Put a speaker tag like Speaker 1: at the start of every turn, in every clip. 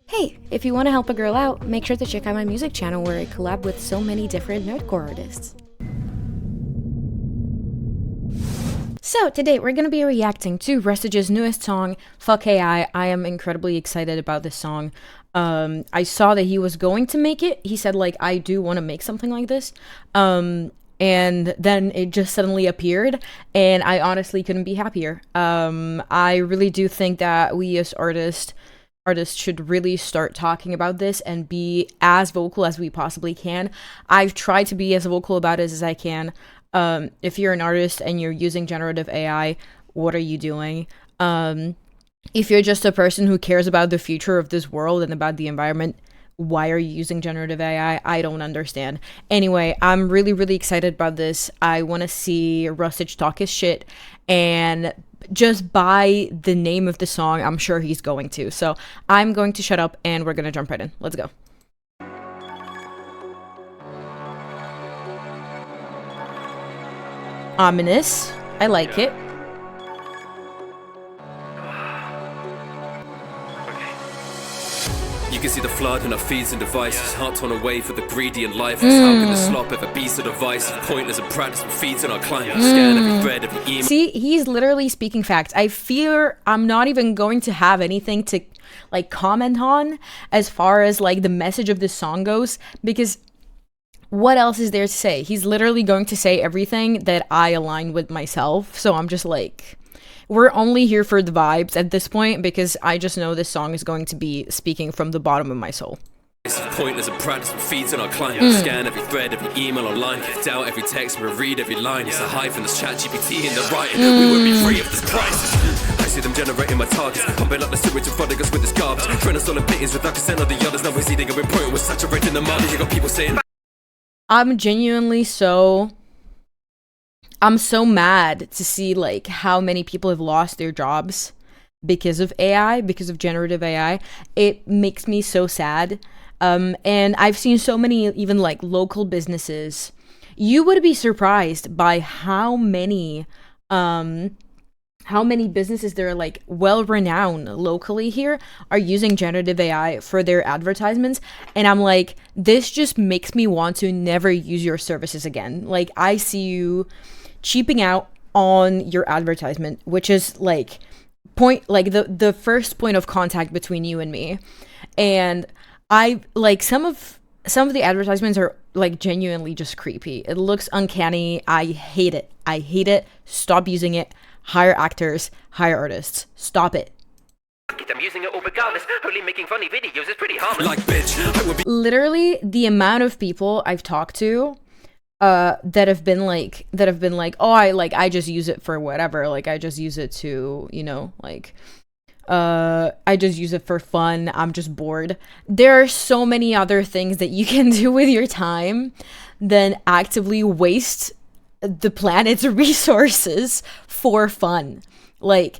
Speaker 1: Hey, if you want to help a girl out, make sure to check out my music channel where I collab with so many different nerdcore artists. So today we're going to be reacting to Rustage's newest song, Fuck AI. I am incredibly excited about this song. I saw that he was going to make it. He said, like, I do want to make something like this. And then it just suddenly appeared, and I honestly couldn't be happier. I really do think that we as artists should really start talking about this and be as vocal as we possibly can. I've tried to be as vocal about it as I can. If you're an artist and you're using generative AI, what are you doing? If you're just a person who cares about the future of this world and about the environment, why are you using generative AI? I don't understand. Anyway, I'm really excited about this. I want to see Rustage talk his shit, and just by the name of the song, I'm sure he's going to. So I'm going to shut up and we're going to jump right in. Let's go. Ominous. I like it.
Speaker 2: You can see the flood in our feeds and devices, heart torn away for the greedy and lifeless. How can the slop ever be so divisive? Pointless and practice and feeds on our clients. Scan every thread, every email.
Speaker 1: See, he's literally speaking facts. I fear I'm not even going to have anything to like comment on as far as like the message of this song goes, because what else is there to say? He's literally going to say everything that I align with myself. So I'm just like, we're only here for the vibes at this point, because I just know this song is going to be speaking from the bottom of my soul.
Speaker 2: Pointless and practice and feeds on our clients. Scan every thread, every email online. Doubt every text, we read every line. It's a high from this ChatGPT in the writing. We won't be free of this crisis. I see them generating my targets, pumping up the sewage and flooding us with this garbage. Trying to stolen pittings with consent of the others. Now we're eating and we're pointing with saturating the mud. You got people saying,
Speaker 1: I'm genuinely I'm so mad to see like how many people have lost their jobs because of AI, because of generative AI. It makes me so sad. And I've seen so many even like local businesses. You would be surprised by how many businesses that are like well-renowned locally here are using generative AI for their advertisements. And I'm like, this just makes me want to never use your services again. Like, I see you cheaping out on your advertisement, which is like the first point of contact between you and me. And I like some of the advertisements are like genuinely just creepy. It looks uncanny. I hate it. Stop using it. Hire actors, hire artists. Stop it.
Speaker 3: I'm using it all regardless. Only making funny videos is pretty harmless.
Speaker 2: like, bitch, I would be
Speaker 1: Literally, the amount of people I've talked to that have been like, oh, I just use it for whatever. Like, I just use it to, you know, like, I just use it for fun. I'm just bored. There are so many other things that you can do with your time than actively waste the planet's resources for fun. Like,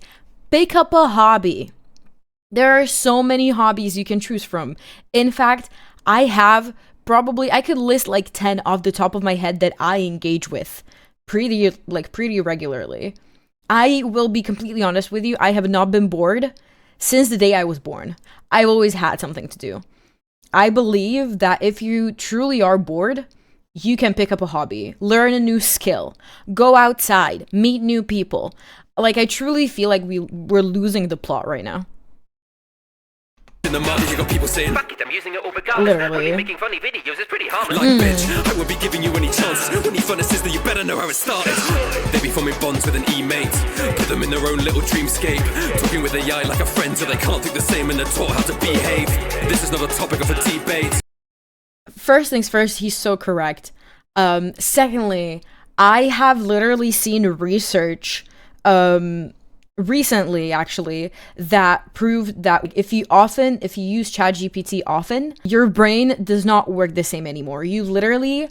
Speaker 1: pick up a hobby. There are so many hobbies you can choose from. In fact, I could list like 10 off the top of my head that I engage with pretty regularly. I will be completely honest with you. I have not been bored since the day I was born. I've always had something to do. I believe that if you truly are bored, you can pick up a hobby, learn a new skill, go outside, meet new people. Like, I truly feel like we're losing the plot right now.
Speaker 2: in the mud. You got people saying,
Speaker 3: Fuck it, I'm using it all regardless.
Speaker 1: Literally.
Speaker 3: Only making funny videos is pretty harmless.
Speaker 2: like, bitch, I won't be giving you any chances. When you find a sister, you better know how it started. They be forming bonds with an e-mate. Put them in their own little dreamscape. Talking with AI like a friend, so they can't think the same and they're taught how to behave. This is not a topic of a debate.
Speaker 1: First things first, he's so correct. Secondly, I have literally seen research recently actually that proved that if you use ChatGPT often, your brain does not work the same anymore. You're literally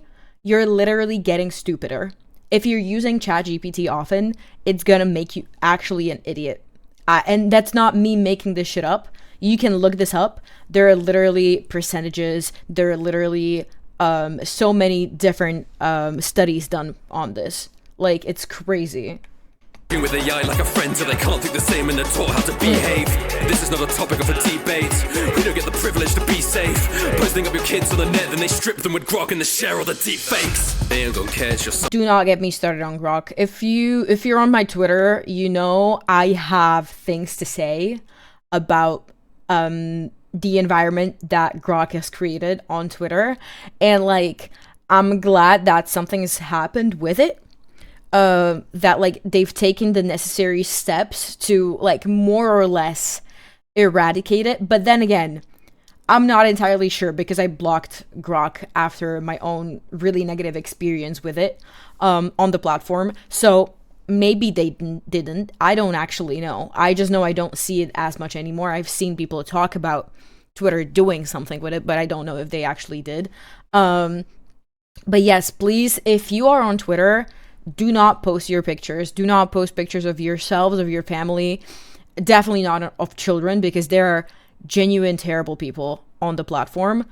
Speaker 1: getting stupider. If you're using ChatGPT often, it's gonna make you actually an idiot. And that's not me making this shit up. You can look this up. There are literally percentages. There are literally so many different studies done on this. Like, it's crazy.
Speaker 2: with AI like a friend till they can't think the same and they're taught how to behave. This is not a topic of a debate. We don't get the privilege to be safe. Posting up your kids on the net, then they strip them with grok and they share all the deep fakes. They ain't gonna care, it's just...
Speaker 1: Do not get me started on grok. If you're on my Twitter, you know I have things to say about the environment that grok has created on Twitter, and like I'm glad that something's happened with it. That like they've taken the necessary steps to like more or less eradicate it. But then again, I'm not entirely sure because I blocked grok after my own really negative experience with it on the platform. So maybe they didn't. I don't actually know. I just know I don't see it as much anymore. I've seen people talk about Twitter doing something with it, but I don't know if they actually did. But yes, please, if you are on Twitter, do not post your pictures. Do not post pictures of yourselves, of your family. Definitely not of children, because there are genuine terrible people on the platform.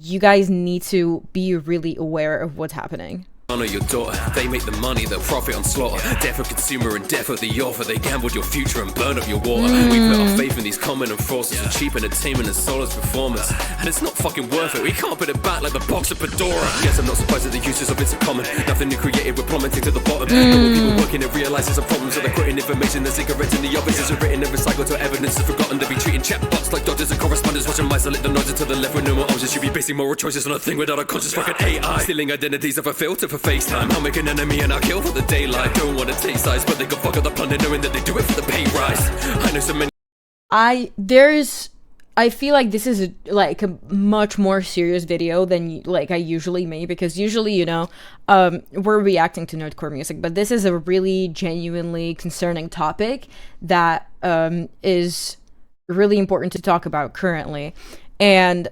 Speaker 1: You guys need to be really aware of what's happening.
Speaker 2: Honor your daughter, they make the money, they'll profit on slaughter. Death of consumer and death of the author. They gambled your future and burn up your water. We put our faith in these common enforcers with cheap entertainment and soulless performance. And it's not fucking worth it, we can't put it back like the box of Pandora. Yes, I'm not surprised that the uses of it's a common. Nothing new created, we're plummeting to the bottom. No more people working and realize there's a problem, so they're quitting information. The cigarettes in the offices are written and recycled till evidence is forgotten. To be treating chatbots like doctors and correspondents. Watching mice select the nods to the left with no more options. Should be basing moral choices on a thing without a conscious fucking AI. Stealing identities of a filter for FaceTime. I'll make an enemy and I'll kill for the daylight. Don't want to take sides, but they can fuck up the plunder knowing that they do it for the pay rise. I know so many.
Speaker 1: I feel like this is like a much more serious video than like I usually make, because usually, you know, we're reacting to nerdcore music, but this is a really genuinely concerning topic that is really important to talk about currently. And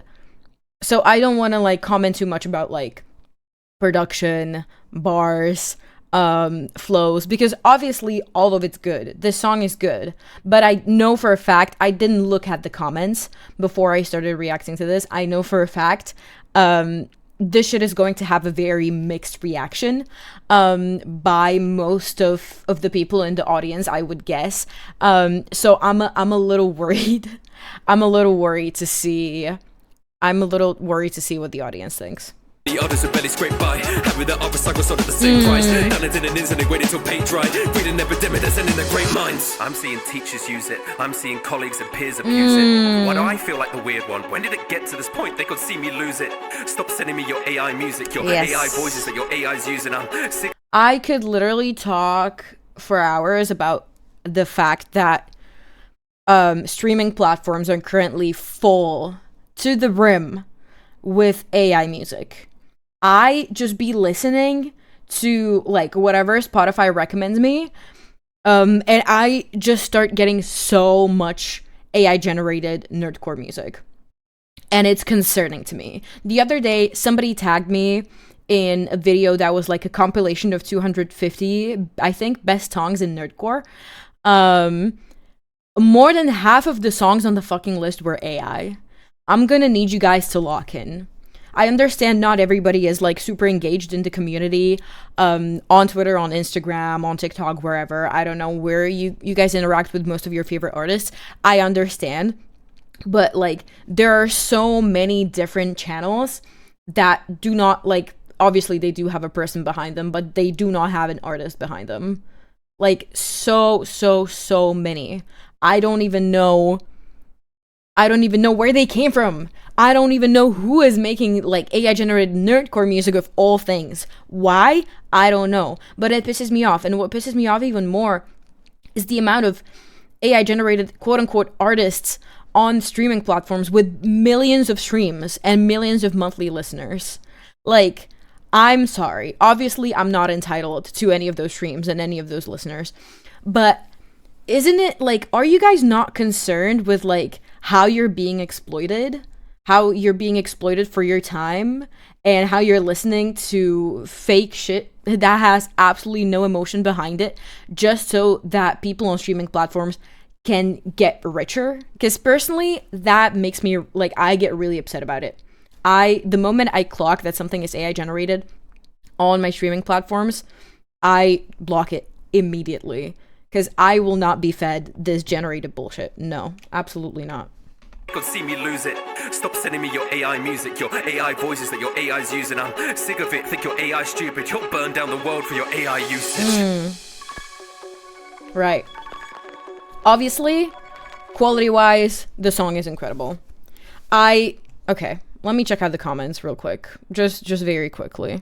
Speaker 1: so I don't want to like comment too much about like production, bars, flows, because obviously all of it's good. This song is good, but I know for a fact, I didn't look at the comments before I started reacting to this. I know for a fact this shit is going to have a very mixed reaction by most of the people in the audience, I would guess. So I'm a little worried. I'm a little worried to see what the audience thinks.
Speaker 2: The others are barely scraped by. Having the other cycle sold at the same price. Done it in an instant, waiting till paint dry. Reading epidemic that's ending their great minds.
Speaker 3: I'm seeing teachers use it. I'm seeing colleagues and peers abuse it. Why do I feel like the weird one? When did it get to this point? They could see me lose it. Stop sending me your AI music, your AI voices that your AI's using. I'm sick.
Speaker 1: I could literally talk for hours about the fact that streaming platforms are currently full to the rim with AI music. I just be listening to like whatever Spotify recommends me, and I just start getting so much AI generated nerdcore music, and it's concerning to me. The other day, somebody tagged me in a video that was like a compilation of 250, I think, best songs in nerdcore. More than half of the songs on the fucking list were AI. I'm gonna need you guys to lock in. I understand not everybody is like super engaged in the community on Twitter, on Instagram, on TikTok, wherever. I don't know where you guys interact with most of your favorite artists. I understand. But like there are so many different channels that do not like, obviously they do have a person behind them, but they do not have an artist behind them. Like so many. I don't even know where they came from. I don't even know who is making like AI generated nerdcore music of all things. Why? I don't know. But it pisses me off. And what pisses me off even more is the amount of AI generated quote unquote artists on streaming platforms with millions of streams and millions of monthly listeners. Like, I'm sorry. Obviously, I'm not entitled to any of those streams and any of those listeners. But isn't it like, are you guys not concerned with like how you're being exploited? How you're being exploited for your time, and how you're listening to fake shit that has absolutely no emotion behind it, just so that people on streaming platforms can get richer? Because personally, that makes me like, I get really upset about it. The moment I clock that something is AI generated on my streaming platforms, I block it immediately. because I will not be fed this generated bullshit. No, absolutely not.
Speaker 3: Could see me lose it. Stop sending me your AI music, your AI voices that your AI's using. I'm sick of it. Think your AI stupid. You'll burn down the world for your AI usage.
Speaker 1: Right. Obviously, quality-wise, the song is incredible. Okay, let me check out the comments real quick. Just very quickly.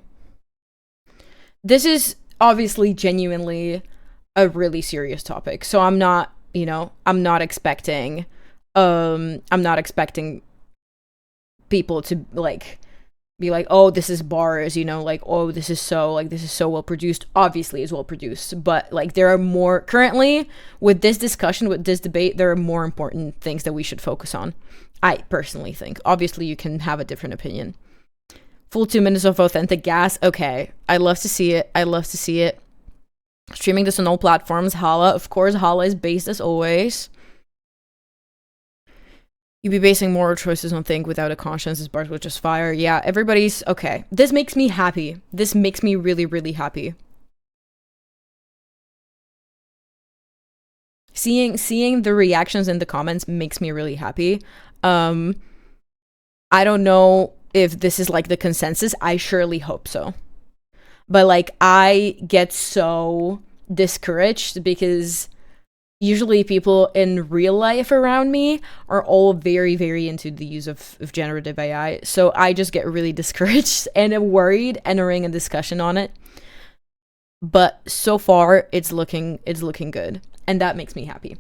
Speaker 1: This is obviously genuinely a really serious topic. So I'm not expecting people to like be like, oh, this is bars, like, oh, this is so well produced. Obviously it's well produced, but like there are more currently with this discussion, with this debate, there are more important things that we should focus on. I personally think. Obviously you can have a different opinion. Full 2 minutes of authentic gas. Okay, I love to see it. Streaming this on all platforms. Hala, of course, Hala is based as always. You be basing moral choices on things without a conscience. This bars with just fire. Yeah, everybody's okay. This makes me happy. This makes me really, really happy. Seeing the reactions in the comments makes me really happy. I don't know if this is like the consensus. I surely hope so. But like I get so discouraged because usually people in real life around me are all very, very into the use of generative AI. So I just get really discouraged and worried entering a discussion on it. But so far it's looking good. And that makes me happy.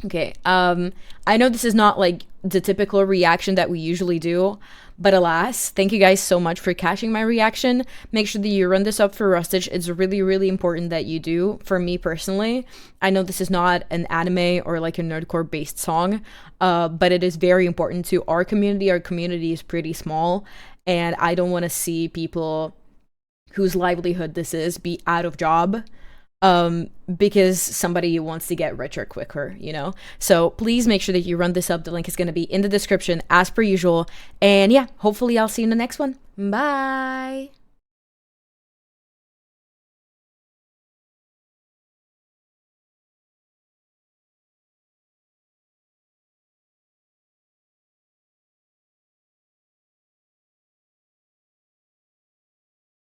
Speaker 1: Okay, I know this is not like the typical reaction that we usually do, but alas, thank you guys so much for catching my reaction. Make sure that you run this up for Rustage. It's really, really important that you do. For me personally, I know this is not an anime or like a nerdcore based song, but it is very important to our community. Our community is pretty small, and I don't want to see people whose livelihood this is be out of job because somebody wants to get richer quicker, so please make sure that you run this up. The link is going to be in the description as per usual, and yeah, hopefully I'll see you in the next one. Bye.